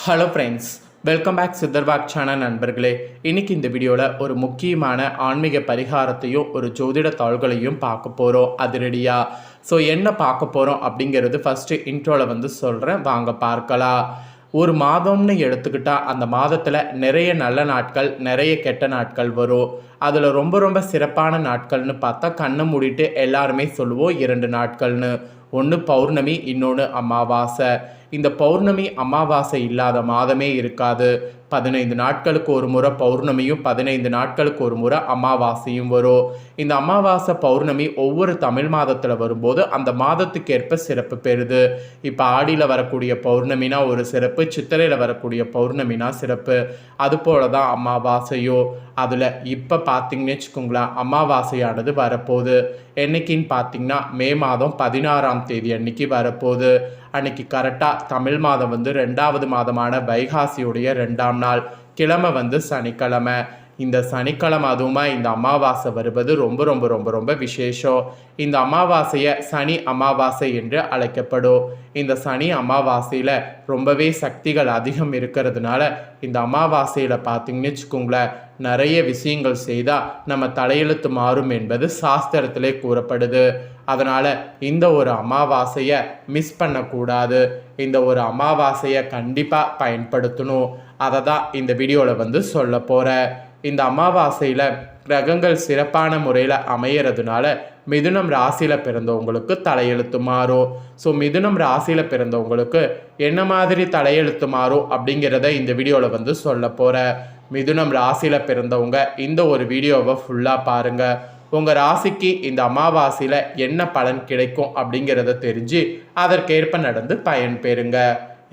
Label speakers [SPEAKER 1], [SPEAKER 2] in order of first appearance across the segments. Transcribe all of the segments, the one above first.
[SPEAKER 1] Hello friends, welcome back சித்தர்பாக் channel நண்பர்களே. இன்றைக்கி இந்த வீடியோவில் ஒரு முக்கியமான ஆன்மீக பரிகாரத்தையும் ஒரு ஜோதிட தாள்களையும் பார்க்க போகிறோம் அதிரடியாக. ஸோ என்ன பார்க்க போகிறோம் அப்படிங்கிறது ஃபஸ்ட்டு இன்ட்ரோவில் சொல்கிறேன், வாங்க பார்க்கலாம். ஒரு மாதம்னு எடுத்துக்கிட்டால் அந்த மாதத்தில் நிறைய நல்ல நாட்கள் நிறைய கெட்ட நாட்கள் வரும். அதில் ரொம்ப ரொம்ப சிறப்பான நாட்கள்னு பார்த்தா கண்ணை மூடிட்டு எல்லாருமே சொல்லுவோம் 2 நாட்கள்னு. ஒன்று பௌர்ணமி, இன்னொன்று அமாவாசை. இந்த பௌர்ணமி அமாவாசை இல்லாத மாதமே இருக்காது. 15 நாட்களுக்கு ஒரு முறை பௌர்ணமியும் 15 நாட்களுக்கு ஒரு முறை அமாவாசையும் வரும். இந்த அமாவாசை பௌர்ணமி ஒவ்வொரு தமிழ் மாதத்தில் வரும்போது அந்த மாதத்துக்கு ஏற்ப சிறப்பு பெறுது. இப்போ ஆடியில் வரக்கூடிய பௌர்ணமினா ஒரு சிறப்பு, சித்திரையில் வரக்கூடிய பௌர்ணமினா சிறப்பு. அதுபோல தான் அமாவாசையோ. அதில் இப்போ பார்த்தீங்கன்னு வச்சுக்கோங்களேன், அமாவாசையானது வரப்போகுது. என்னைக்கின்னு பார்த்தீங்கன்னா மே மாதம் 16ஆம் தேதி அன்னைக்கு வரப்போகுது. அன்னைக்கு கரெக்டாக தமிழ் மாதம் 2வது மாதமான வைகாசியுடைய 2ஆம் நாள், கிழமை சனிக்கிழமை. இந்த சனிக்கிழமை அதுவுமா இந்த அமாவாசை வருவது ரொம்ப ரொம்ப ரொம்ப ரொம்ப விசேஷம். இந்த அமாவாசையை சனி அமாவாசை என்று அழைக்கப்படும். இந்த சனி அமாவாசையில் ரொம்பவே சக்திகள் அதிகம் இருக்கிறதுனால இந்த அமாவாசையில் பார்த்தீங்கன்னு வச்சுக்கோங்களேன், நிறைய விஷயங்கள் செய்தால் நம்ம தலையெழுத்து மாறும் என்பது சாஸ்திரத்திலே கூறப்படுது. அதனால் இந்த ஒரு அமாவாசையை மிஸ் பண்ணக்கூடாது. இந்த ஒரு அமாவாசையை கண்டிப்பாக பயன்படுத்தணும். அதை தான் இந்த வீடியோவில் சொல்ல போகிறேன். இந்த அமாவாசையில் கிரகங்கள் சிறப்பான முறையில் அமையறதுனால மிதுனம் ராசியில் பிறந்தவங்களுக்கு தலையெழுத்து மாறும். ஸோ மிதுனம் ராசியில் பிறந்தவங்களுக்கு என்ன மாதிரி தலையெழுத்து மாறும் அப்படிங்கிறத இந்த வீடியோவில் சொல்ல போகிறேன். மிதுனம் ராசியில் பிறந்தவங்க இந்த ஒரு வீடியோவை ஃபுல்லாக பாருங்கள். உங்கள் ராசிக்கு இந்த அமாவாசையில் என்ன பலன் கிடைக்கும் அப்படிங்கிறத தெரிஞ்சு அதற்கேற்ப நடந்து பயன் பெறுங்க.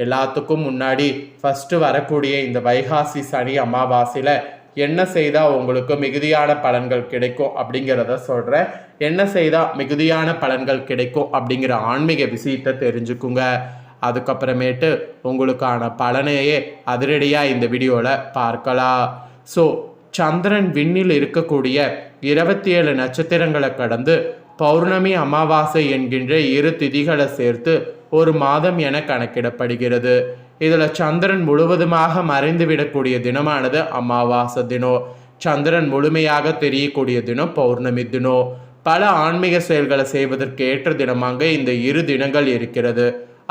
[SPEAKER 1] எல்லாத்துக்கும் முன்னாடி ஃபஸ்ட்டு வரக்கூடிய இந்த வைகாசி சனி அமாவாசையில் என்ன செய்தால் உங்களுக்கு மிகுதியான பலன்கள் கிடைக்கும் அப்படிங்கிறத சொல்கிறேன். என்ன செய்தால் மிகுதியான பலன்கள் கிடைக்கும் அப்படிங்கிற ஆன்மீக விஷயத்தை தெரிஞ்சுக்குங்க. அதுக்கப்புறமேட்டு உங்களுக்கான பலனையே அதிரடியாக இந்த வீடியோவில் பார்க்கலாம். ஸோ சந்திரன் விண்ணில் இருக்கக்கூடிய 27 நட்சத்திரங்களை கடந்து பௌர்ணமி அமாவாசை என்கின்ற 2 திதிகளை சேர்த்து ஒரு மாதம் என கணக்கிடப்படுகிறது. இதில் சந்திரன் முழுவதுமாக மறைந்து விடக்கூடிய தினமானது அமாவாசை தினம். சந்திரன் முழுமையாக தெரியக்கூடிய தினம் பௌர்ணமி தினம். பல ஆன்மீக செயல்களை செய்வதற்கு ஏற்ற தினமாக இந்த 2 தினங்கள் இருக்கிறது.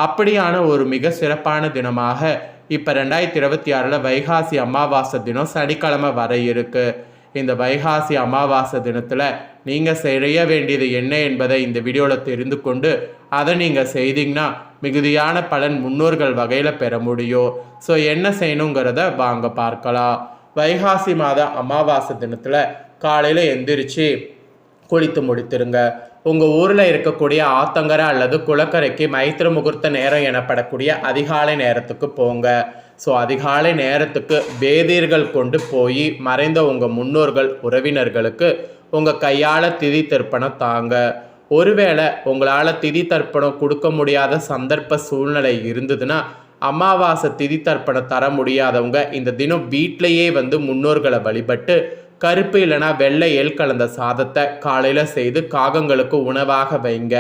[SPEAKER 1] அப்படியான ஒரு மிக சிறப்பான தினமாக இப்போ 2026 வைகாசி அமாவாசை தினம் சனிக்கிழமை வர இருக்கு. இந்த வைகாசி அமாவாசை தினத்தில் நீங்கள் செய்ய வேண்டியது என்ன என்பதை இந்த வீடியோவில் தெரிந்து கொண்டு அதை நீங்கள் செய்தீங்கன்னா மிகுதியான பலன் முன்னோர்கள் வகையில் பெற முடியும். ஸோ என்ன செய்யணுங்கிறத வாங்க பார்க்கலாம். வைகாசி மாத அமாவாசை தினத்தில் காலையில் எந்திரிச்சு குளித்து முடித்திருங்க. உங்கள் ஊரில் இருக்கக்கூடிய ஆத்தங்கரை அல்லது குளக்கரைக்கு மைத்திர முகூர்த்த நேரம் எனப்படக்கூடிய அதிகாலை நேரத்துக்கு போங்க. ஸோ அதிகாலை நேரத்துக்கு வேதியர்கள் கொண்டு போய் மறைந்த உங்கள் முன்னோர்கள் உறவினர்களுக்கு உங்கள் கையால் திதி தர்ப்பணம் தாங்க. ஒருவேளை உங்களால் திதி தர்ப்பணம் கொடுக்க முடியாத சந்தர்ப்ப சூழ்நிலை இருந்ததுன்னா அமாவாசை திதி தர்ப்பணம் தர முடியாதவங்க இந்த தினம் வீட்டிலையே முன்னோர்களை வழிபட்டு கருப்பு இல்லைனா வெள்ளை எள் கலந்த சாதத்தை காலையில் செய்து காகங்களுக்கு உணவாக வைங்க.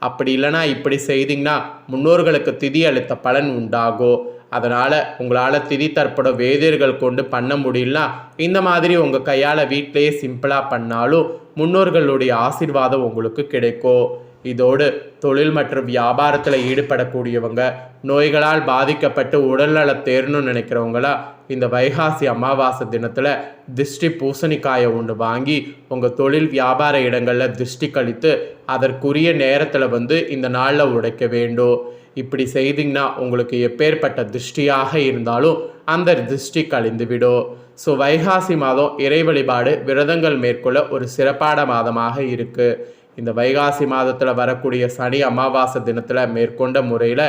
[SPEAKER 1] அப்படி இல்லைனா இப்படி செய்தீங்கன்னா முன்னோர்களுக்கு திதி அளித்த பலன் உண்டாகும். அதனால் உங்களால் திதி தர்ப்பணம் வேதியர்கள் கொண்டு பண்ண முடியலனா இந்த மாதிரி உங்கள் கையால் வீட்டிலேயே சிம்பிளாக பண்ணாலும் முன்னோர்களுடைய ஆசீர்வாதம் உங்களுக்கு கிடைக்கும். இதோடு தொழில் மற்றும் வியாபாரத்தில் ஈடுபடக்கூடியவங்க, நோய்களால் பாதிக்கப்பட்டு உடல்நல தேரணும்னு நினைக்கிறவங்களா இந்த வைகாசி அமாவாசை தினத்தில் திருஷ்டி பூசணிக்காயை ஒன்று வாங்கி உங்கள் தொழில் வியாபார இடங்களில் திருஷ்டி கழித்து அதற்குரிய நேரத்தில் இந்த நாளில் உடைக்க வேண்டும். இப்படி செய்தீங்கன்னா உங்களுக்கு எப்பேற்பட்ட திருஷ்டியாக இருந்தாலும் அந்த திருஷ்டி கழிந்துவிடும். ஸோ வைகாசி மாதம் இறை வழிபாடு விரதங்கள் மேற்கொள்ள ஒரு சிறப்பான மாதமாக இருக்குது. இந்த வைகாசி மாதத்தில் வரக்கூடிய சனி அமாவாசை தினத்தில் மேற்கொண்ட முறையில்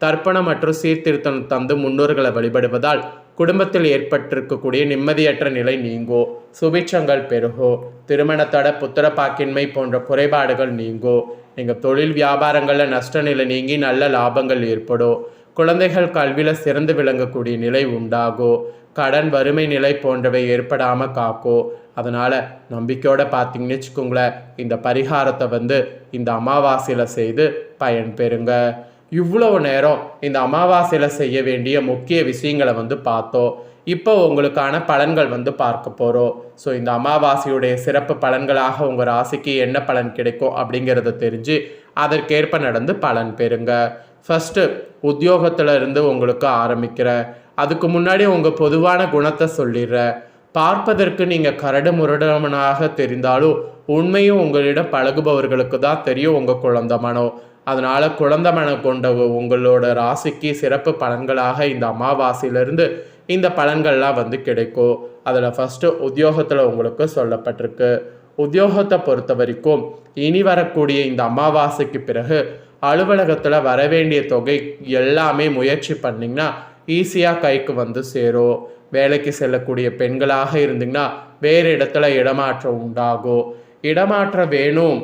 [SPEAKER 1] தர்ப்பணம் மற்றும் சீர்திருத்தம் தந்து முன்னோர்களை வழிபடுவதால் குடும்பத்தில் ஏற்பட்டிருக்கக்கூடிய நிம்மதியற்ற நிலை நீங்கோ, சுபிட்சங்கள் பெருகோ, திருமணத்தட புத்திர பாக்கின்மை போன்ற குறைபாடுகள் நீங்கோ, எங்கள் தொழில் வியாபாரங்களில் நஷ்ட நிலை நீங்கி நல்ல லாபங்கள் ஏற்படும், குழந்தைகள் கல்வியில் சிறந்து விளங்கக்கூடிய நிலை உண்டாகோ, கடன் வறுமை நிலை போன்றவை ஏற்படாமல் காக்கோ. அதனால் நம்பிக்கையோடு பார்த்தீங்கன்னு வச்சுக்கோங்களேன், இந்த பரிகாரத்தை இந்த அமாவாசையில் செய்து பயன் பெறுங்க. இவ்வளோ நேரம் இந்த அமாவாசையில் செய்ய வேண்டிய முக்கிய விஷயங்களை பார்த்தோம். இப்போ உங்களுக்கான பலன்கள் பார்க்க போகிறோம். ஸோ இந்த அமாவாசையுடைய சிறப்பு பலன்களாக உங்கள் ராசிக்கு என்ன பலன் கிடைக்கும் அப்படிங்கிறத தெரிஞ்சு அதற்கேற்ப நடந்து பலன் பெறுங்க. ஃபஸ்ட்டு உத்தியோகத்தில் இருந்து உங்களுக்கு ஆரம்பிக்கிறேன். அதுக்கு முன்னாடி உங்கள் பொதுவான குணத்தை சொல்லிடுறேன். பார்ப்பதற்கு நீங்கள் கரடு முரடமனாக தெரிந்தாலும் உண்மையும் உங்களிடம் பழகுபவர்களுக்கு தான் தெரியும் உங்கள் குழந்த மனம். அதனால் குழந்த மனம் கொண்ட உங்களோட ராசிக்கு சிறப்பு பலன்களாக இந்த அமாவாசையிலிருந்து இந்த பலன்கள்லாம் கிடைக்கும். அதில் ஃபஸ்ட்டு உத்தியோகத்தில் உங்களுக்கு சொல்லப்பட்டிருக்கு. உத்தியோகத்தை பொறுத்த வரைக்கும் இனி வரக்கூடிய இந்த அமாவாசைக்கு பிறகு அலுவலகத்தில் வரவேண்டிய தொகை எல்லாமே முயற்சி பண்ணிங்கன்னா ஈஸியாக கைக்கு சேரும். வேலைக்கு செல்லக்கூடிய பெண்களாக இருந்தீங்கன்னா வேறு இடத்துல இடமாற்றம் உண்டாகும். இடமாற்றம் வேணும்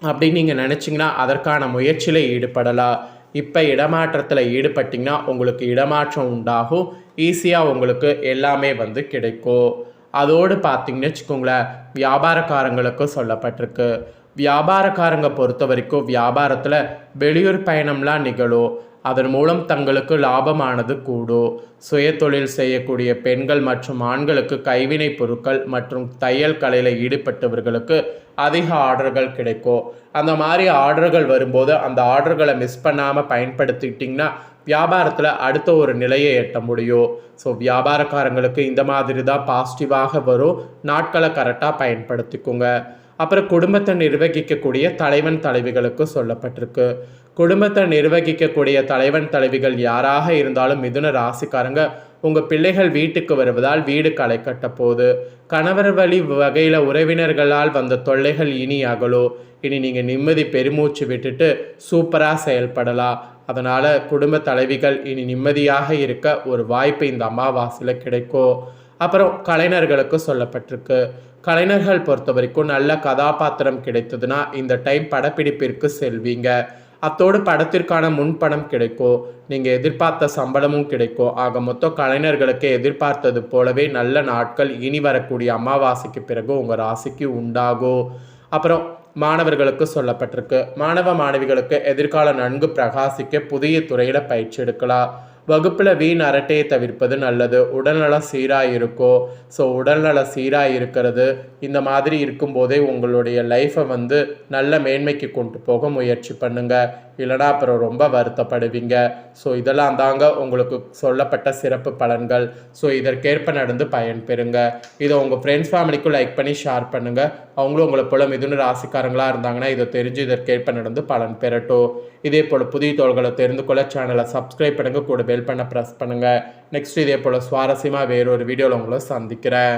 [SPEAKER 1] அப்படின்னு நீங்கள் நினச்சிங்கன்னா அதற்கான முயற்சியில் ஈடுபடலாம். இப்போ இடமாற்றத்தில் ஈடுபட்டிங்கன்னா உங்களுக்கு இடமாற்றம் உண்டாகும். ஈஸியாக உங்களுக்கு எல்லாமே கிடைக்கும். அதோடு பார்த்திங்கன்னு வச்சுக்கோங்களேன், வியாபாரக்காரங்களுக்கு சொல்லப்பட்டிருக்கு. வியாபாரக்காரங்க பொறுத்த வரைக்கும் வியாபாரத்தில் வெளியூர் பயணம்லாம் நிகழும். அதன் மூலம் தங்களுக்கு லாபமானது கூடும். சுயதொழில் செய்யக்கூடிய பெண்கள் மற்றும் ஆண்களுக்கு கைவினை பொருட்கள் மற்றும் தையல் கலையில் ஈடுபட்டவர்களுக்கு அதிக ஆர்டர்கள் கிடைக்கும். அந்த மாதிரி ஆர்டர்கள் வரும்போது அந்த ஆர்டர்களை மிஸ் பண்ணாமல் பயன்படுத்திக்கிட்டிங்கன்னா வியாபாரத்தில் அடுத்த ஒரு நிலையை எட்ட முடியும். ஸோ வியாபாரக்காரங்களுக்கு இந்த மாதிரி தான் பாசிட்டிவாக வரும். நாட்களை கரெக்டாக பயன்படுத்திக்கோங்க. அப்புறம் குடும்பத்தை நிர்வகிக்கக்கூடிய தலைவன் தலைவிகளுக்கு சொல்லப்பட்டிருக்கு. குடும்பத்தை நிர்வகிக்கக்கூடிய தலைவன் தலைவிகள் யாராக இருந்தாலும் மிதுன ராசிக்காரங்க உங்கள் பிள்ளைகள் வீட்டுக்கு வருவதால் வீடு களை கட்ட போகுது. கணவர் வழி வகையில் உறவினர்களால் வந்த தொல்லைகள் இனி அகலும். இனி நீங்கள் நிம்மதி பெருமூச்சு விட்டுட்டு சூப்பராக செயல்படலாம். அதனால் குடும்ப தலைவிகள் இனி நிம்மதியாக இருக்க ஒரு வாய்ப்பு இந்த அமாவாசையில் கிடைக்கும். அப்புறம் கலைஞர்களுக்கு சொல்லப்பட்டிருக்கு. கலைஞர்கள் பொறுத்த வரைக்கும் நல்ல கதாபாத்திரம் கிடைத்ததுன்னா இந்த டைம் படப்பிடிப்பிற்கு செல்வீங்க. அத்தோடு படத்திற்கான முன்பணம் கிடைக்கும். நீங்கள் எதிர்பார்த்த சம்பளமும் கிடைக்கும். ஆக மொத்தம் கலைஞர்களுக்கு எதிர்பார்த்தது போலவே நல்ல நாட்கள் இனி வரக்கூடிய அமாவாசைக்கு பிறகு உங்கள் ராசிக்கு உண்டாகும். அப்புறம் மாணவர்களுக்கு சொல்லப்பட்டிருக்கு. மாணவ மாணவிகளுக்கு எதிர்காலம் நன்கு பிரகாசிக்க புதிய துறையில் பயிற்சி எடுக்கலாம். வகுப்பில் வீண் அரட்டையை தவிர்ப்பது நல்லது. உடல்நலம் சீராக இருக்கும். ஸோ உடல்நலம் சீராக இருக்கிறது இந்த மாதிரி இருக்கும்போதே உங்களுடைய லைஃப்பை நல்ல மேன்மைக்கு கொண்டு போக முயற்சி பண்ணுங்கள். இல்லைனா அப்புறம் ரொம்ப வருத்தப்படுவீங்க. ஸோ இதெல்லாம் தாங்க உங்களுக்கு சொல்லப்பட்ட சிறப்பு பலன்கள். ஸோ இதற்கேற்ப நடந்து பயன்பெறுங்க. இதை உங்கள் ஃப்ரெண்ட்ஸ் ஃபேமிலிக்கும் லைக் பண்ணி ஷேர் பண்ணுங்கள். அவங்களும் உங்களை போல் மிதுன ராசிக்காரங்களாக இருந்தாங்கன்னா இதை தெரிஞ்சு இதற்கேற்ப நடந்து பலன் பெறட்டும். இதே போல் புதிய தோள்களை தெரிந்து கொள்ள சேனலை சப்ஸ்கிரைப் பண்ணுங்கள். கூட பெல் பண்ண ப்ரெஸ் பண்ணுங்கள். நெக்ஸ்ட் இதே போல் சுவாரஸ்யமாக வேறொரு வீடியோவில் உங்களை சந்திக்கிறேன்.